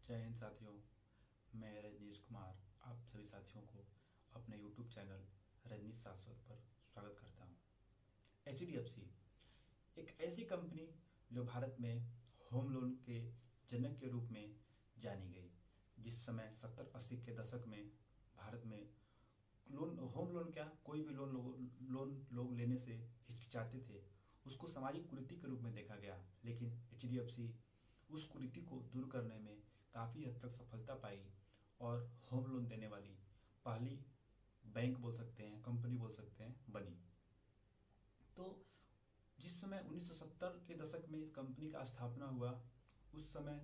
जय हिंद साथियों। मैं रजनीश कुमार आप सभी साथियों को अपने YouTube चैनल रजनीश शाश्वत पर स्वागत करता हूं। HDFC एक ऐसी कंपनी जो भारत में होम लोन के जनक के रूप में जानी गई। जिस समय 70-80 के दशक में भारत में होम लोन क्या कोई भी लोन लोग लेने से हिचकिचाते थे, उसको सामाजिक कुरीति के रूप में देखा गया। लेकिन HDFC उस कुरीति को दूर करने में काफ़ी हद तक सफलता पाई और होम लोन देने वाली पहली बैंक बोल सकते हैं, कंपनी बोल सकते हैं, बनी। तो जिस समय 1970 के दशक में इस कंपनी का स्थापना हुआ, उस समय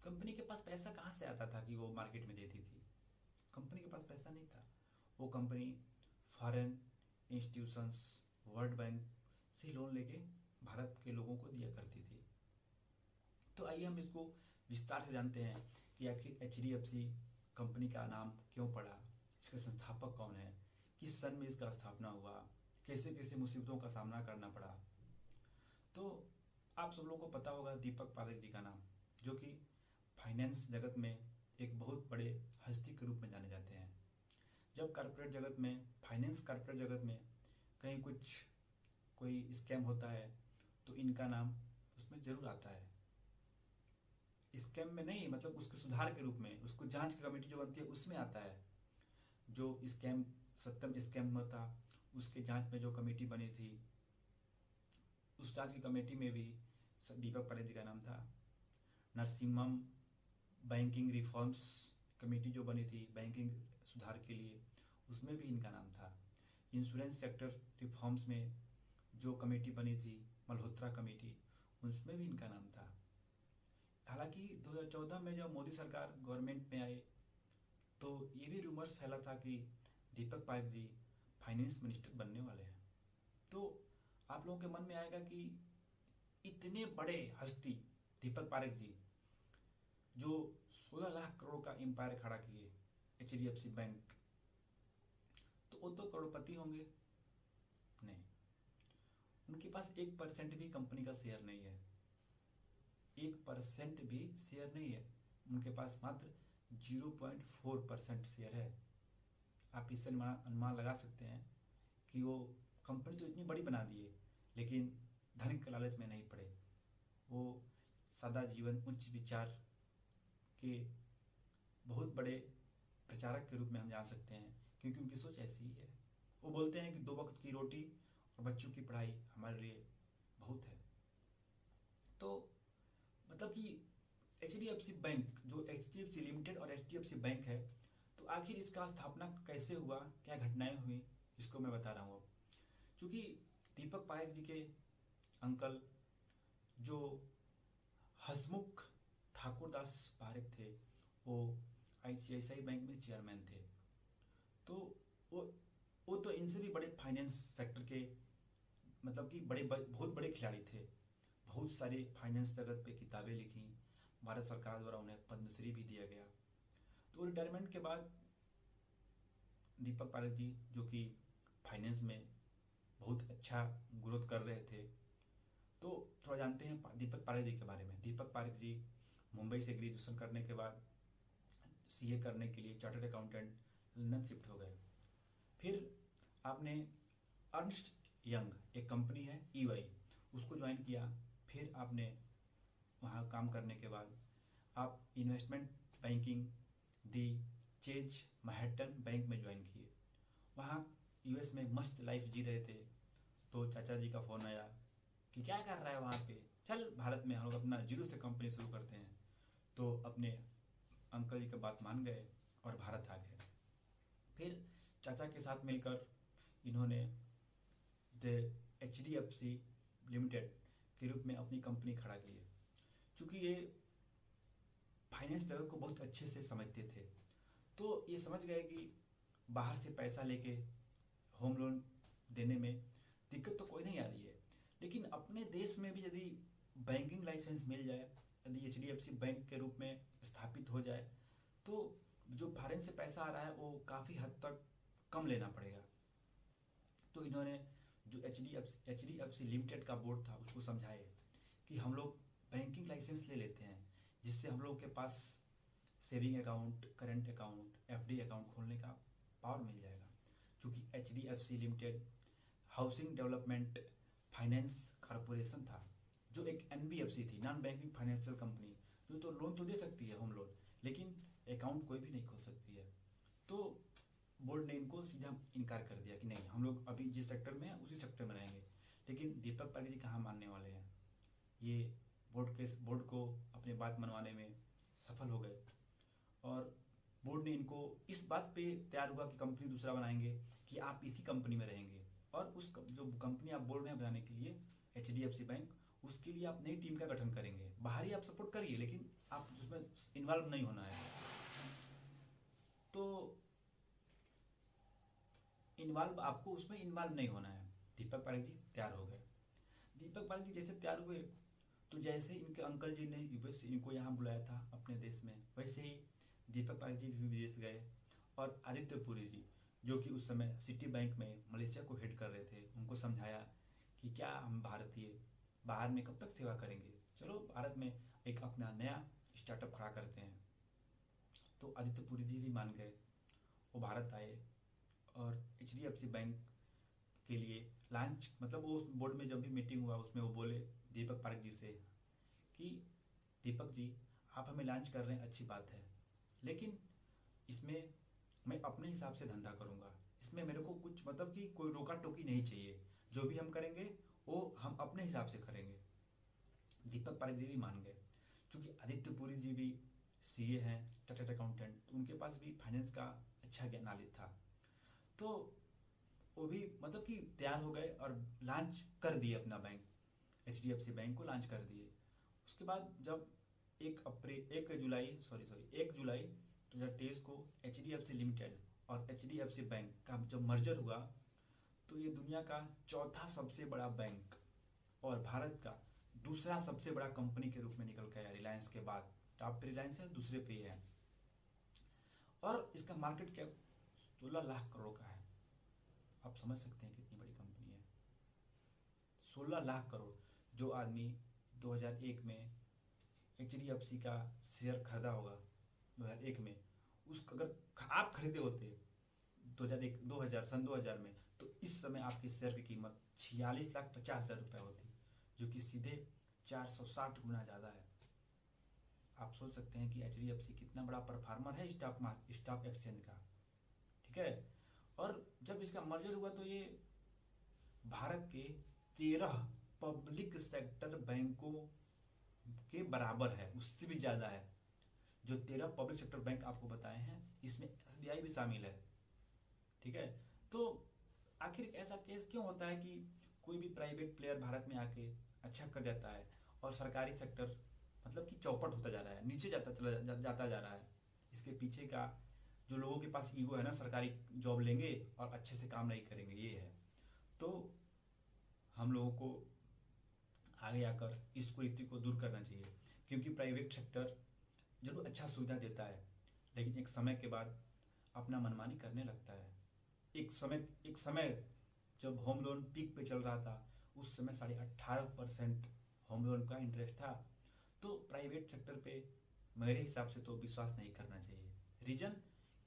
कंपनी के पास पैसा कहाँ से आता था कि वो मार्केट में देती थी। कंपनी के पास पैसा नहीं था। वो company foreign institutions, world bank से लोन लेके भारत के लोगों को दिया करती थी। तो आइए हम इसको विस्तार से जानते हैं कि आखिर HDFC कंपनी का नाम क्यों पड़ा, इसके संस्थापक कौन है, किस सन में इसका स्थापना हुआ, कैसे कैसे मुसीबतों का सामना करना पड़ा। तो आप सब लोगों को पता होगा दीपक पारेख जी का नाम, जो कि फाइनेंस जगत में एक बहुत बड़े हस्ती के रूप में जाने जाते हैं। जब कॉर्पोरेट जगत में, फाइनेंस कॉर्पोरेट जगत में कहीं कोई स्कैम होता है तो इनका नाम उसमें जरूर आता है। स्कैम में नहीं, मतलब उसके सुधार के रूप में, उसको जांच की कमेटी जो बनती है उसमें आता है। जो स्कैम, सत्यम स्कैम हुआ था, उसके जांच में जो कमेटी बनी थी, उस जांच की कमेटी में भी दीपक पारेख जी का नाम था। नरसिम्हम बैंकिंग रिफॉर्म्स कमेटी जो बनी थी बैंकिंग सुधार के लिए, उसमें भी इनका नाम था। इंश्योरेंस सेक्टर रिफॉर्म्स में जो कमेटी बनी थी, मल्होत्रा कमेटी, उसमें भी इनका नाम था। हालांकि 2014 में जब मोदी सरकार गवर्नमेंट में आए तो ये भी रूमर्स फैला था कि दीपक पारेख जी फाइनेंस मिनिस्टर बनने वाले हैं। तो आप लोगों के मन में आएगा कि इतने बड़े हस्ती दीपक पारेख जी, जो 16 लाख करोड़ का एम्पायर खड़ा किए HDFC बैंक, तो वो तो करोड़पति होंगे? नहीं, उनके पास 1% भी कंपनी का शेयर नहीं है। 1% भी शेयर नहीं है उनके पास, मात्र 0.4% शेयर है। आप इससे अनुमान लगा सकते हैं कि वो कंपनी तो इतनी बड़ी बना दिए, लेकिन धन के लालच में नहीं पड़े। वो सादा जीवन, उच्च विचार के बहुत बड़े प्रचारक के रूप में हम जान सकते हैं, क्योंकि उनकी सोच ऐसी ही है। वो बोलते हैं कि 2 वक्त की रोटी और बच्चों की पढ़ाई हमारे लिए बहुत है। तो मतलब कि HDFC बैंक, जो HDFC लिमिटेड और HDFC बैंक है, तो आखिर इसका स्थापना कैसे हुआ, क्या घटनाएं हुई, इसको मैं बता रहा हूँ। क्योंकि दीपक पारेख जी के अंकल जो हसमुख ठाकुर दास पारेख थे, वो ICICI बैंक में चेयरमैन थे। तो वो तो इनसे भी बड़े फाइनेंस सेक्टर के, मतलब कि बहुत बड़े खिलाड़ी थे। बहुत सारे फाइनेंस जगत पे किताबें लिखी, भारत सरकार द्वारा उन्हें पद्मश्री भी दिया गया। तो रिटायरमेंट के बाद दीपक पारेख जी, जो कि फाइनेंस में बहुत अच्छा ग्रोथ कर रहे थे, तो थोड़ा जानते हैं दीपक पारेख जी के बारे में। दीपक पारेख जी मुंबई से ग्रेजुएशन करने के बाद CA करने के लिए चार्टर्ड अकाउंटेंट लंदन शिफ्ट हो गए। फिर आपने अर्नस्ट यंग, एक कंपनी है EY, उसको ज्वाइन किया। फिर आपने वहाँ काम करने के बाद आप इन्वेस्टमेंट बैंकिंग दी चेज मैहट्टन बैंक में ज्वाइन किए। वहाँ US में मस्त लाइफ जी रहे थे, तो चाचा जी का फ़ोन आया कि क्या कर रहा है वहाँ पे, चल भारत में हम लोग अपना जीरो से कंपनी शुरू करते हैं। तो अपने अंकल जी की बात मान गए और भारत आ गए। फिर चाचा के साथ मिलकर इन्होंने द HDFC लिमिटेड के रूप में अपनी कंपनी खड़ा की है। चूँकि ये फाइनेंस जगत को बहुत अच्छे से समझते थे, तो ये समझ गए कि बाहर से पैसा लेके होम लोन देने में दिक्कत तो कोई नहीं आ रही है, लेकिन अपने देश में भी यदि बैंकिंग लाइसेंस मिल जाए, यदि HDFC बैंक के रूप में स्थापित हो जाए, तो जो फॉरेन से पैसा आ रहा है वो काफ़ी हद तक कम लेना पड़ेगा। तो इन्होंने जो HDFC लिमिटेड का बोर्ड था उसको समझाए कि हम लोग बैंकिंग लाइसेंस ले लेते हैं, जिससे हम लोग के पास saving account, current account, FD account खोलने का पावर मिल जाएगा। क्योंकि HDFC limited housing development finance corporation था, जो एक NBFC थी, नॉन बैंकिंग फाइनेंशियल कंपनी, जो तो लोन तो दे सकती है, होम लोन, लेकिन अकाउंट कोई भी नहीं खोल सकती है। तो बोर्ड ने इनको सीधा इनकार कर दिया कि नहीं, हम लोग अभी जिस सेक्टर में हैं उसी सेक्टर में रहेंगे। लेकिन दीपक पारेख जी कहाँ मानने वाले हैं, ये बोर्ड को अपनी बात मनवाने में सफल हो गए और बोर्ड ने इनको इस बात पे तैयार हुआ कि कंपनी दूसरा बनाएंगे कि आप इसी कंपनी में रहेंगे, और उस जो कंपनी आप बोल रहे हैं बनाने के लिए HDFC बैंक, उसके लिए आप नई टीम का गठन करेंगे। बाहरी आप सपोर्ट करिए, लेकिन आप उसमें इन्वॉल्व नहीं होना है। तो आपको उसमें इन्वॉल्व नहीं होना है। दीपक पारेख जी तैयार हो गए। दीपक पारेख जी जैसे तैयार हुए, तो जैसे इनके अंकल जी ने यूएस इनको यहाँ बुलाया था अपने देश में, वैसे ही दीपक पारेख जी भी विदेश गए। और आदित्य पुरी जी, जो कि उस समय सिटी बैंक में मलेशिया को हेड कर रहे थे, उनको समझाया कि क्या हम भारतीय बाहर में कब तक सेवा करेंगे, चलो भारत में एक अपना नया स्टार्टअप खड़ा करते हैं। तो आदित्य पुरी जी भी मान गए, वो भारत आए और HDFC बैंक के लिए लॉन्च, मतलब वो बोर्ड में जब भी मीटिंग हुआ उसमें वो बोले दीपक पारेख जी से कि दीपक जी, आप हमें लॉन्च कर रहे हैं, अच्छी बात है, लेकिन इसमें मैं अपने हिसाब से धंधा करूंगा, इसमें मेरे को कुछ मतलब कि कोई रोका टोकी नहीं चाहिए, जो भी हम करेंगे वो हम अपने हिसाब से करेंगे। दीपक पारेख जी भी मान गए। क्योंकि आदित्य पुरी जी भी CA हैं, चार्टर्ड अकाउंटेंट, तो उनके पास भी फाइनेंस का अच्छा ज्ञान नॉलेज था। तो वो भी मतलब कि तैयार हो गए और लॉन्च कर दिए अपना बैंक, HDFC बैंक को लॉन्च कर दिए। उसके बाद जब 1 जुलाई 2023 को HDFC लिमिटेड और HDFC बैंक का जब मर्जर हुआ, तो ये दुनिया का चौथा सबसे बड़ा बैंक और भारत का दूसरा सबसे बड़ा कंपनी के रूप में निकल गया। रिलायंस के बाद टॉप पे रिलायंस है, दूसरे पे है, और इसका मार्केट कैप 16 लाख करोड़ का है। आप समझ सकते हैं कितनी बड़ी कंपनी है, 16 लाख करोड़। जो आदमी 2001 में HDFC का शेयर खरीदा होगा 2001 में, उस अगर आप खरीदे होते 2000 में, तो इस समय आपके शेयर की कीमत 46,50,000 रुपये होती, जो कि सीधे 460 गुना ज़्यादा है। आप सोच सकते हैं कि HDFC कितना बड़ा परफॉर्मर है स्टॉक एक्सचेंज का, ठीक है। और जब इसका मर्जर हुआ तो ये भारत के 13 पब्लिक सेक्टर बैंकों के बराबर है, उससे भी ज्यादा है। जो 13 पब्लिक सेक्टर बैंक आपको बताए हैं, इसमें SBI भी शामिल है, ठीक है। तो आखिर ऐसा केस क्यों होता है कि कोई भी प्राइवेट प्लेयर भारत में आके अच्छा कर जाता है और सरकारी सेक्टर मतलब कि चौपट होता जा रहा है, नीचे जाता जा रहा है। इसके पीछे का जो लोगों के पास ईगो है ना, सरकारी जॉब लेंगे और अच्छे से काम नहीं करेंगे, ये है। तो हम लोगों को आगे आकर इस कुरीति को दूर करना चाहिए, क्योंकि प्राइवेट सेक्टर जरूर अच्छा सुविधा देता है, लेकिन एक समय के बाद अपना मनमानी करने लगता है। एक समय जब होम लोन पीक पे चल रहा था, उस समय 18.5% होम लोन का इंटरेस्ट था। तो प्राइवेट सेक्टर पे मेरे हिसाब से तो विश्वास नहीं करना चाहिए। रीजन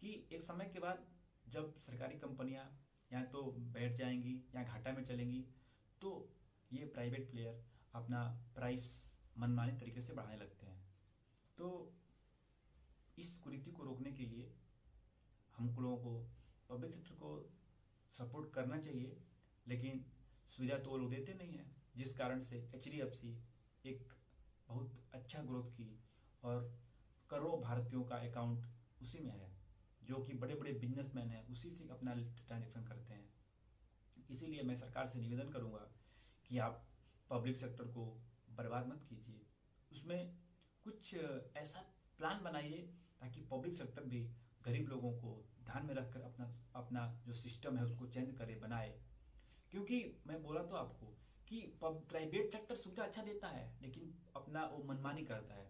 कि एक समय के बाद जब सरकारी कंपनियां या तो बैठ जाएंगी या घाटा में चलेंगी, तो ये प्राइवेट प्लेयर अपना प्राइस मनमाने तरीके से बढ़ाने लगते हैं। तो इस कुरीति को रोकने के लिए हम लोगों को पब्लिक सेक्टर को सपोर्ट करना चाहिए, लेकिन सुविधा तो वो लोग देते नहीं है, जिस कारण से HDFC एक बहुत अच्छा ग्रोथ की और करोड़ों भारतीयों का अकाउंट उसी में है, जो कि बड़े बड़े बिजनेसमैन हैं उसी से अपना ट्रांजेक्शन करते हैं। इसीलिए मैं सरकार से निवेदन करूंगा कि आप पब्लिक सेक्टर को बर्बाद मत कीजिए, उसमें कुछ ऐसा प्लान बनाइए ताकि पब्लिक सेक्टर भी गरीब लोगों को ध्यान में रखकर अपना अपना जो सिस्टम है उसको चेंज करे, बनाए। क्योंकि मैं बोला तो आपको कि प्राइवेट सेक्टर सुविधा अच्छा देता है, लेकिन अपना वो मनमानी करता है,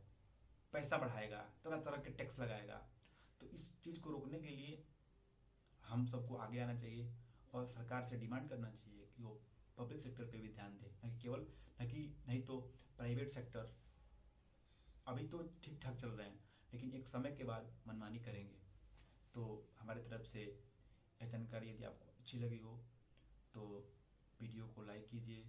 पैसा बढ़ाएगा, तरह तरह के टैक्स लगाएगा। तो इस चीज को रोकने के लिए हम सबको आगे आना चाहिए और सरकार से डिमांड करना चाहिए कि वो पब्लिक सेक्टर पे भी ध्यान दे, न कि केवल न कि नहीं तो प्राइवेट सेक्टर अभी तो ठीक ठाक चल रहे हैं, लेकिन एक समय के बाद मनमानी करेंगे। तो हमारी तरफ से यह जानकारी यदि आपको अच्छी लगी हो तो वीडियो को लाइक कीजिए,